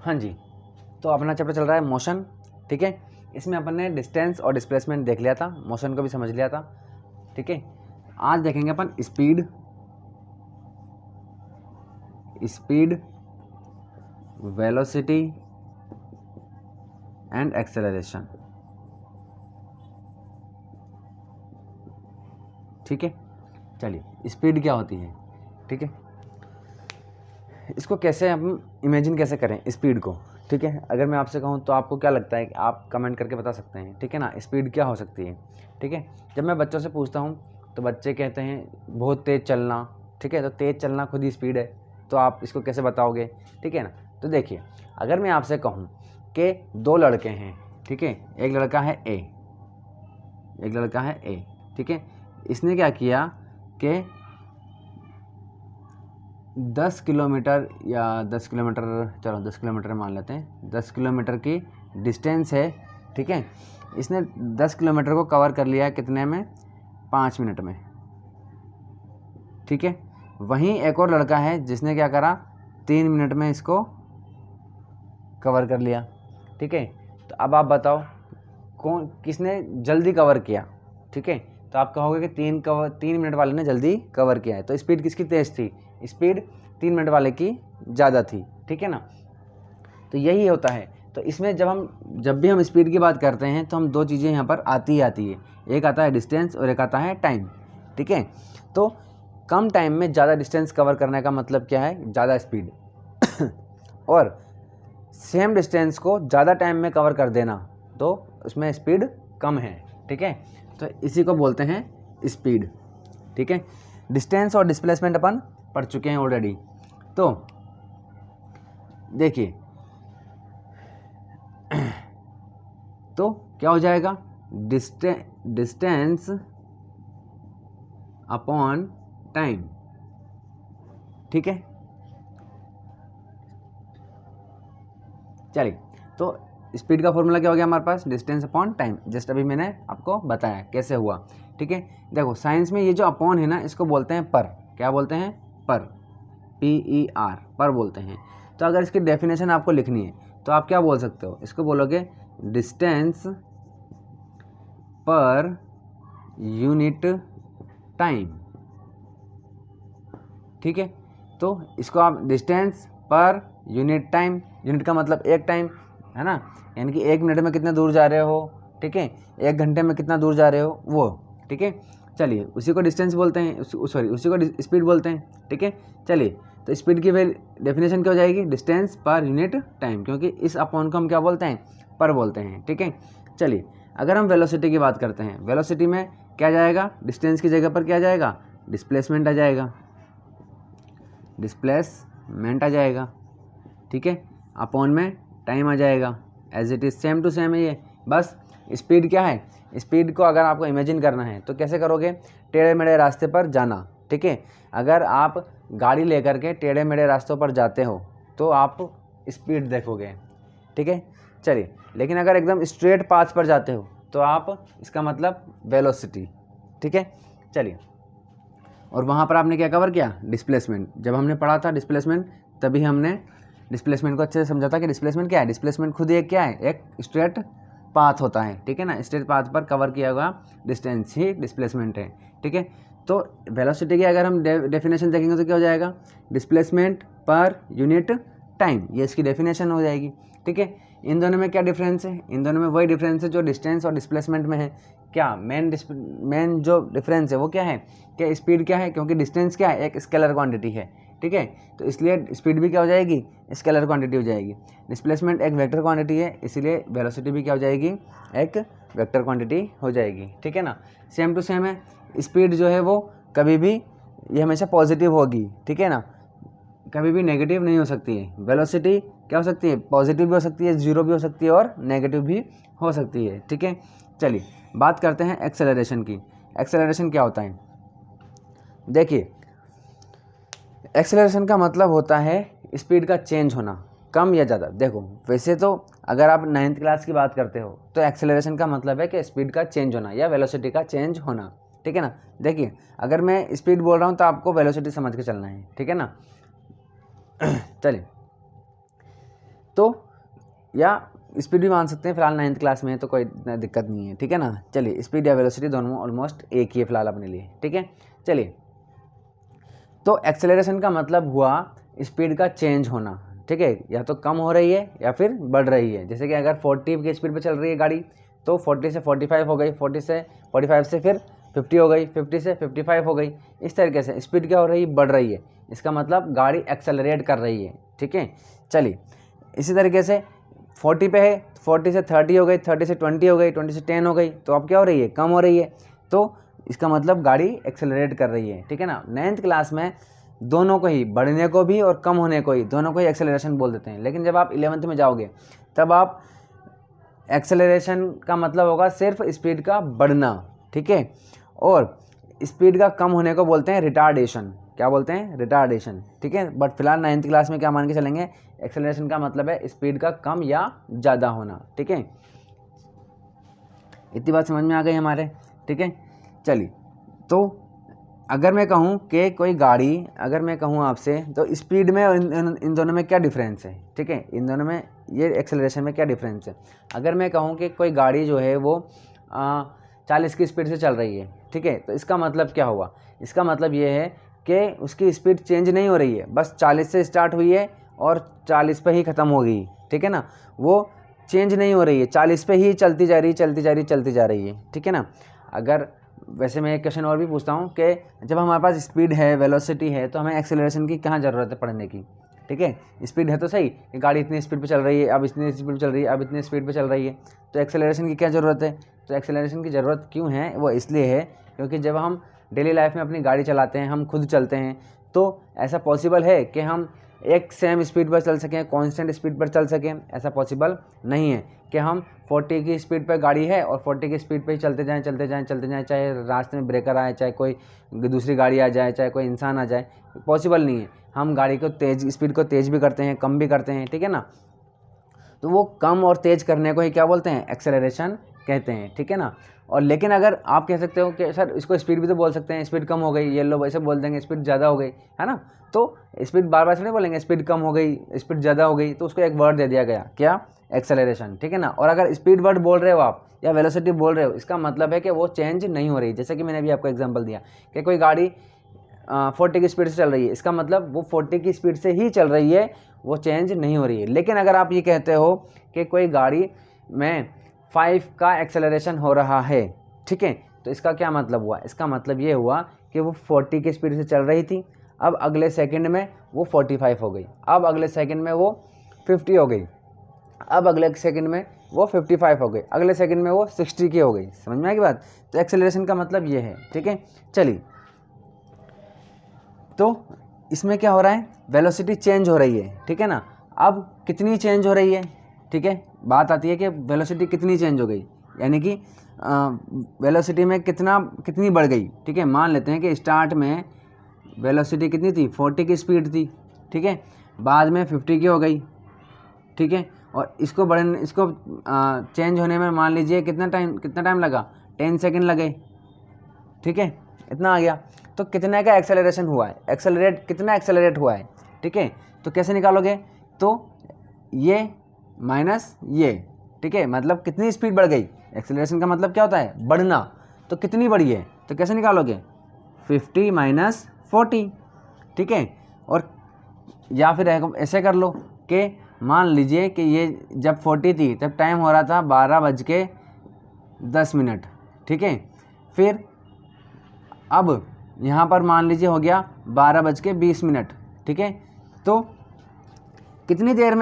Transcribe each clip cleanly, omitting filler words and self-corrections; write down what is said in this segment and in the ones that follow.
हाँ जी, तो अपना चैप्टर चल रहा है मोशन, ठीक है। इसमें अपन ने डिस्टेंस और डिस्प्लेसमेंट देख लिया था, मोशन को भी समझ लिया था, ठीक है। आज देखेंगे अपन स्पीड, वेलोसिटी एंड एक्सेलरेशन, ठीक है। चलिए, स्पीड क्या होती है, ठीक है, इसको कैसे हम इमेजिन कैसे करें स्पीड को, ठीक है। अगर मैं आपसे कहूँ तो आपको क्या लगता है कि आप कमेंट करके बता सकते हैं, ठीक है ना, स्पीड क्या हो सकती है, ठीक है। जब मैं बच्चों से पूछता हूँ तो बच्चे कहते हैं बहुत तेज़ चलना, ठीक है। तो तेज़ चलना खुद ही स्पीड है, तो आप इसको कैसे बताओगे, ठीक है ना। तो देखिए, अगर मैं आपसे कहूँ कि दो लड़के हैं, ठीक है, एक लड़का है ए, ठीक है। इसने क्या किया कि 10 किलोमीटर या 10 किलोमीटर, चलो 10 किलोमीटर मान लेते हैं, 10 किलोमीटर की डिस्टेंस है, ठीक है। इसने 10 किलोमीटर को कवर कर लिया है कितने में, 5 मिनट में, ठीक है। वहीं एक और लड़का है जिसने क्या करा, 3 मिनट में इसको कवर कर लिया, ठीक है। तो अब आप बताओ कौन, किसने जल्दी कवर किया, ठीक है। तो आप कहोगे कि 3 मिनट वाले ने जल्दी कवर किया है। तो स्पीड किसकी तेज़ थी, स्पीड 3 मिनट वाले की ज़्यादा थी, ठीक है ना। तो यही होता है। तो इसमें जब भी हम स्पीड की बात करते हैं तो हम दो चीज़ें यहाँ पर आती है, एक आता है डिस्टेंस और एक आता है टाइम, ठीक है। तो कम टाइम में ज़्यादा डिस्टेंस कवर करने का मतलब क्या है, ज़्यादा स्पीड और सेम डिस्टेंस को ज़्यादा टाइम में कवर कर देना, तो उसमें स्पीड कम है, ठीक है। तो इसी को बोलते हैं स्पीड, ठीक है। डिस्टेंस और डिस्प्लेसमेंट अपन पढ़ चुके हैं ऑलरेडी। तो देखिए, तो क्या हो जाएगा, डिस्टेंस अपॉन टाइम, ठीक है। चलिए, तो स्पीड का फॉर्मूला क्या हो गया हमारे पास, डिस्टेंस अपॉन टाइम, जस्ट अभी मैंने आपको बताया कैसे हुआ, ठीक है। देखो, साइंस में ये जो अपॉन है ना, इसको बोलते हैं पर, क्या बोलते हैं, पर, PER, पर बोलते हैं। तो अगर इसकी डेफिनेशन आपको लिखनी है तो आप क्या बोल सकते हो, इसको बोलोगे डिस्टेंस पर यूनिट टाइम, ठीक है। तो इसको आप distance per unit time, unit का मतलब एक टाइम है ना, यानी कि 1 मिनट में कितने दूर जा रहे हो, ठीक है, 1 घंटे में कितना दूर जा रहे हो वो, ठीक है। चलिए, उसी को डिस्टेंस बोलते हैं, उसी को स्पीड बोलते हैं, ठीक है। चलिए, तो स्पीड की डेफिनेशन क्या हो जाएगी, डिस्टेंस पर यूनिट टाइम, क्योंकि इस अपॉन को हम क्या बोलते हैं, पर बोलते हैं, ठीक है। चलिए, अगर हम वेलोसिटी की बात करते हैं, वेलोसिटी में क्या जाएगा, डिस्टेंस की जगह पर क्या जाएगा, डिस्प्लेसमेंट आ जाएगा, डिस्प्लेसमेंट आ जाएगा, ठीक है। अपॉन में टाइम आ जाएगा, as it is same to same है ये। बस स्पीड क्या है, स्पीड को अगर आपको इमेजिन करना है तो कैसे करोगे, टेढ़े मेढ़े रास्ते पर जाना, ठीक है। अगर आप गाड़ी लेकर के टेढ़े मेढ़े रास्तों पर जाते हो तो आप स्पीड देखोगे, ठीक है। चलिए, लेकिन अगर एकदम स्ट्रेट पाथ पर जाते हो तो आप, इसका मतलब वेलोसिटी, ठीक है। चलिए, और वहाँ पर आपने क्या कवर किया, डिस्प्लेसमेंट। जब हमने पढ़ा था डिस्प्लेसमेंट, तभी हमने डिस्प्लेसमेंट को अच्छे से समझा था कि डिस्प्लेसमेंट क्या है, डिस्प्लेसमेंट खुद एक क्या है, एक स्ट्रेट पाथ होता है, ठीक है ना। स्ट्रेट पाथ पर कवर किया हुआ डिस्टेंस ही डिस्प्लेसमेंट है, ठीक है। तो वेलोसिटी की अगर हम डेफिनेशन देखेंगे तो क्या हो जाएगा, डिस्प्लेसमेंट पर यूनिट टाइम, ये इसकी डेफिनेशन हो जाएगी, ठीक है। इन दोनों में क्या डिफरेंस है, इन दोनों में वही डिफरेंस है जो डिस्टेंस और डिस्प्लेसमेंट में है। क्या मेन जो डिफरेंस है वो क्या है, कि स्पीड क्या है, क्योंकि डिस्टेंस क्या है, एक स्केलर क्वांटिटी है, ठीक है। तो इसलिए स्पीड भी क्या हो जाएगी, स्केलर क्वांटिटी हो जाएगी। डिस्प्लेसमेंट एक वेक्टर क्वांटिटी है, इसलिए वेलोसिटी भी क्या हो जाएगी, एक वेक्टर क्वांटिटी हो जाएगी, ठीक है ना। सेम टू सेम है। स्पीड जो है वो कभी भी, ये हमेशा पॉजिटिव होगी, ठीक है ना, कभी भी नेगेटिव नहीं हो सकती है। वेलोसिटी क्या हो सकती है, पॉजिटिव भी हो सकती है, जीरो भी हो सकती है और नेगेटिव भी हो सकती है, ठीक है। चलिए, बात करते हैं एक्सेलरेशन की। एक्सेलरेशन क्या होता है, देखिए, एक्सेलरेशन का मतलब होता है स्पीड का चेंज होना, कम या ज़्यादा। देखो, वैसे तो अगर आप 9th क्लास की बात करते हो तो एक्सेलरेशन का मतलब है कि स्पीड का चेंज होना या वेलोसिटी का चेंज होना, ठीक है ना। देखिए, अगर मैं स्पीड बोल रहा हूँ तो आपको वेलोसिटी समझ के चलना है, ठीक है ना। चलिए, तो या स्पीड भी मान सकते हैं, फिलहाल 9th क्लास में है तो कोई इतना दिक्कत नहीं है, ठीक है ना। चलिए स्पीड या वेलोसिटी दोनों ऑलमोस्ट एक ही है फिलहाल अपने लिए, ठीक है। चलिए तो एक्सेलरेशन का मतलब हुआ स्पीड का चेंज होना, ठीक है, या तो कम हो रही है या फिर बढ़ रही है। जैसे कि अगर 40 की स्पीड पे चल रही है गाड़ी तो 40 से 45 हो गई, 40 से 45 से फिर 50 हो गई, 50 से 55 हो गई। इस तरीके से स्पीड क्या हो रही है, बढ़ रही है। इसका मतलब गाड़ी एक्सेलरेट कर रही है, ठीक है। चलिए इसी तरीके से 40 पे है, 40 से 30 हो गई, 30 से 20 हो गई, 20 से 10 हो गई, तो अब क्या हो रही है, कम हो रही है। तो इसका मतलब गाड़ी एक्सेलरेट कर रही है, ठीक है ना। 9th क्लास में दोनों को ही, बढ़ने को भी और कम होने को ही, दोनों को ही एक्सेलरेशन बोल देते हैं। लेकिन जब आप 11th में जाओगे तब आप एक्सेलरेशन का मतलब होगा सिर्फ स्पीड का बढ़ना, ठीक है, और स्पीड का कम होने को बोलते हैं रिटार्डेशन। क्या बोलते हैं, रिटार्डेशन, ठीक है। बट फिलहाल 9th क्लास में क्या मान के चलेंगे, एक्सेलरेशन का मतलब है स्पीड का कम या ज़्यादा होना, ठीक है। इतनी बात समझ में आ गई हमारे, ठीक है। चलिए तो अगर मैं कहूँ कि कोई गाड़ी, अगर मैं कहूँ आपसे तो स्पीड में और इन दोनों में क्या डिफरेंस है, ठीक है, इन दोनों में ये एक्सेलरेशन में क्या डिफरेंस है। अगर मैं कहूँ कि कोई गाड़ी जो है वो 40 की स्पीड से चल रही है, ठीक है, तो इसका मतलब क्या हुआ, इसका मतलब ये है कि उसकी स्पीड चेंज नहीं हो रही है, बस 40 से स्टार्ट हुई है और 40 पे ही ख़त्म हो गई, ठीक है ना। वो चेंज नहीं हो रही है, 40 पे ही चलती जा रही है, चलती जा रही है, चलती जा रही है, ठीक है ना। अगर वैसे मैं एक क्वेश्चन और भी पूछता हूँ कि जब हमारे पास स्पीड है, वेलोसिटी है, तो हमें एक्सेलरेशन की कहाँ ज़रूरत है पढ़ने की, ठीक है। स्पीड है तो सही कि गाड़ी इतनी स्पीड पे चल रही है, अब इतनी स्पीड पे चल रही है, अब इतनी स्पीड पे चल रही है, तो एक्सेलरेशन की क्या ज़रूरत है। तो एक्सेलरेशन की ज़रूरत क्यों है, वो इसलिए है क्योंकि जब हम डेली लाइफ में अपनी गाड़ी चलाते हैं, हम खुद चलते हैं, तो ऐसा पॉसिबल है कि हम एक सेम स्पीड पर चल सकें, कांस्टेंट स्पीड पर चल सकें, ऐसा पॉसिबल नहीं है कि हम 40 की स्पीड पर गाड़ी है और 40 की स्पीड पे ही चलते जाएं, चलते जाएं, चलते जाएं, चाहे रास्ते में ब्रेकर आए, चाहे कोई दूसरी गाड़ी आ जाए, चाहे कोई इंसान आ जाए, पॉसिबल नहीं है। हम गाड़ी को तेज़, स्पीड को तेज़ भी करते हैं, कम भी करते हैं, ठीक है ना। तो वो कम और तेज़ करने को ही क्या बोलते हैं, एक्सेलरेशन कहते हैं, ठीक है ना। और लेकिन अगर आप कह सकते हो कि सर इसको स्पीड भी तो बोल सकते हैं, स्पीड कम हो गई, ये लोग ऐसे बोल देंगे स्पीड ज़्यादा हो गई, है ना। तो स्पीड बार बार से नहीं बोलेंगे स्पीड कम हो गई, स्पीड ज़्यादा हो गई, तो उसको एक वर्ड दे दिया गया, क्या, एक्सेलरेशन, ठीक है ना। और अगर स्पीड वर्ड बोल रहे हो आप या वेलोसिटी बोल रहे हो, इसका मतलब है कि वो चेंज नहीं हो रही। जैसे कि मैंने अभी आपको एग्जाम्पल दिया कि कोई गाड़ी 40 की स्पीड से चल रही है, इसका मतलब वो 40 की स्पीड से ही चल रही है, वो चेंज नहीं हो रही है। लेकिन अगर आप ये कहते हो कि कोई गाड़ी में 5 का एक्सेलरेशन हो रहा है, ठीक है, तो इसका क्या मतलब हुआ, इसका मतलब ये हुआ कि वो 40 की स्पीड से चल रही थी, अब अगले सेकंड में वो 45 हो गई, अब अगले सेकंड में वो 50 हो गई, अब अगले सेकंड में वो 55 हो गई, अगले सेकंड में वो 60 की हो गई। समझ में आएगी बात। तो एक्सेलरेशन का मतलब ये है, ठीक है। चलिए तो इसमें क्या हो रहा है, वेलोसिटी चेंज हो रही है, ठीक है ना। अब कितनी चेंज हो रही है, ठीक है, बात आती है कि वेलोसिटी कितनी चेंज हो गई, यानी कि वेलोसिटी में कितनी बढ़ गई, ठीक है। मान लेते हैं कि स्टार्ट में वेलोसिटी कितनी थी, 40 की स्पीड थी, ठीक है, बाद में 50 की हो गई, ठीक है, और इसको चेंज होने में मान लीजिए कितना टाइम लगा, 10 सेकेंड लगे, ठीक है, इतना आ गया। तो कितने का एक्सेलरेशन हुआ है, कितना एक्सेलरेट हुआ है, ठीक है। तो कैसे निकालोगे, तो ये माइनस ये, ठीक है, मतलब कितनी स्पीड बढ़ गई। एक्सेलरेशन का मतलब क्या होता है, बढ़ना, तो कितनी बढ़ी है, तो कैसे निकालोगे, 50 माइनस 40, ठीक है। और या फिर ऐसे कर लो कि मान लीजिए कि ये जब 40 थी तब टाइम हो रहा था 12:10, ठीक है। फिर अब यहाँ पर मान लीजिए हो गया 12:20, ठीक है। तो कितनी देर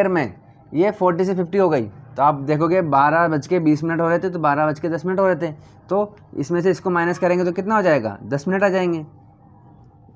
में ये 40 से 50 हो गई, तो आप देखोगे 12:20 हो रहे थे तो 12:10 हो रहे थे, तो इसमें से इसको माइनस करेंगे तो कितना हो जाएगा, 10 मिनट आ जाएंगे,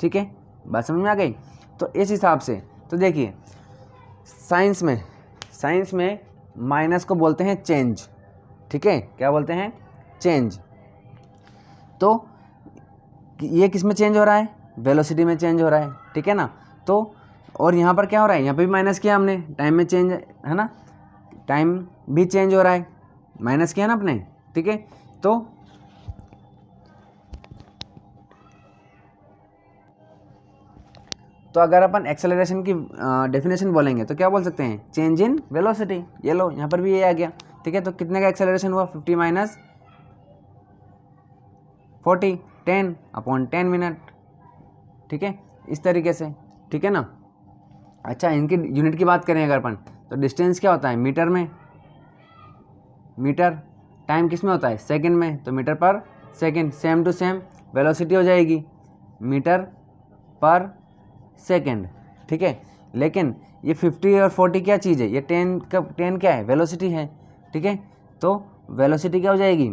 ठीक है। बात समझ में आ गई। तो इस हिसाब से तो देखिए साइंस में माइनस को बोलते हैं चेंज, ठीक है, क्या बोलते हैं, चेंज। तो ये किस में चेंज हो रहा है, वेलोसिटी में चेंज हो रहा है, ठीक है ना। तो और यहाँ पर क्या हो रहा है, यहाँ पे भी माइनस किया हमने, टाइम में चेंज है ना, टाइम भी चेंज हो रहा है, माइनस किया ना आपने, ठीक है। तो अगर अपन एक्सेलरेशन की डेफिनेशन बोलेंगे तो क्या बोल सकते हैं, चेंज इन वेलोसिटी। ये लो यहाँ पर भी ये आ गया, ठीक है। तो कितने का एक्सेलरेशन हुआ, 50 माइनस 40, 10/10 मिनट, ठीक है, इस तरीके से, ठीक है ना। अच्छा, इनकी यूनिट की बात करें अगर अपन, तो डिस्टेंस क्या होता है मीटर में, मीटर, टाइम किस में होता है सेकंड में, तो मीटर पर second, same to same velocity हो जाएगी मीटर पर सेकंड, ठीक है। लेकिन ये 50 और 40 क्या चीज़ है, ये 10 क्या है, वेलोसिटी है, ठीक है। तो वेलोसिटी क्या हो जाएगी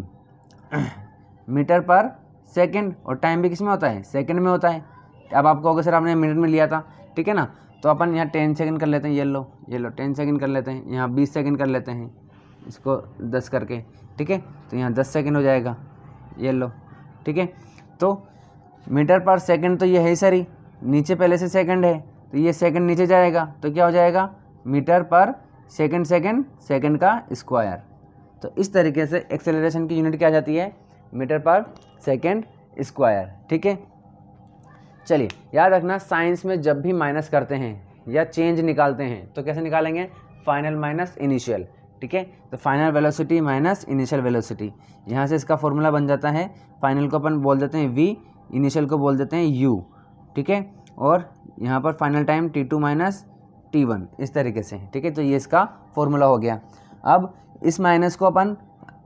मीटर पर सेकंड, और टाइम भी किस में होता है, सेकंड में होता है। अब आपको होगा सर आपने मिनट में लिया था, ठीक है ना, तो अपन यहाँ 10 सेकंड कर लेते हैं, ये लो 10 सेकंड कर लेते हैं, यहाँ 20 सेकंड कर लेते हैं, इसको 10 करके, ठीक है। तो यहाँ 10 सेकंड हो जाएगा, ये लो, ठीक है। तो मीटर पर सेकंड तो ये है ही सर, नीचे पहले से सेकंड है, तो ये सेकंड नीचे जाएगा, तो क्या हो जाएगा मीटर पर सेकंड, सेकंड का स्क्वायर। तो इस तरीके से एक्सेलरेशन की यूनिट क्या आ जाती है, मीटर पर सेकंड स्क्वायर, ठीक है। चलिए याद रखना, साइंस में जब भी माइनस करते हैं या चेंज निकालते हैं तो कैसे निकालेंगे, फाइनल माइनस इनिशियल, ठीक है। तो final velocity minus initial velocity, यहाँ से इसका फॉर्मूला बन जाता है, फाइनल को अपन बोल देते हैं v, इनिशियल को बोल देते हैं u, ठीक है। और यहाँ पर final time t2 minus t1, इस तरीके से, ठीक है। तो ये इसका फॉर्मूला हो गया। अब इस माइनस को अपन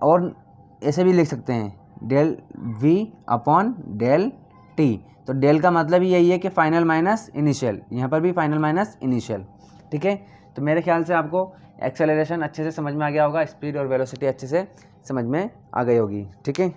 और ऐसे भी लिख सकते हैं, del v upon del t। तो डेल का मतलब ही यही है कि फाइनल माइनस इनिशियल, यहाँ पर भी फाइनल माइनस इनिशियल, ठीक है। तो मेरे ख्याल से आपको एक्सेलरेशन अच्छे से समझ में आ गया होगा, स्पीड और वेलोसिटी अच्छे से समझ में आ गई होगी, ठीक है।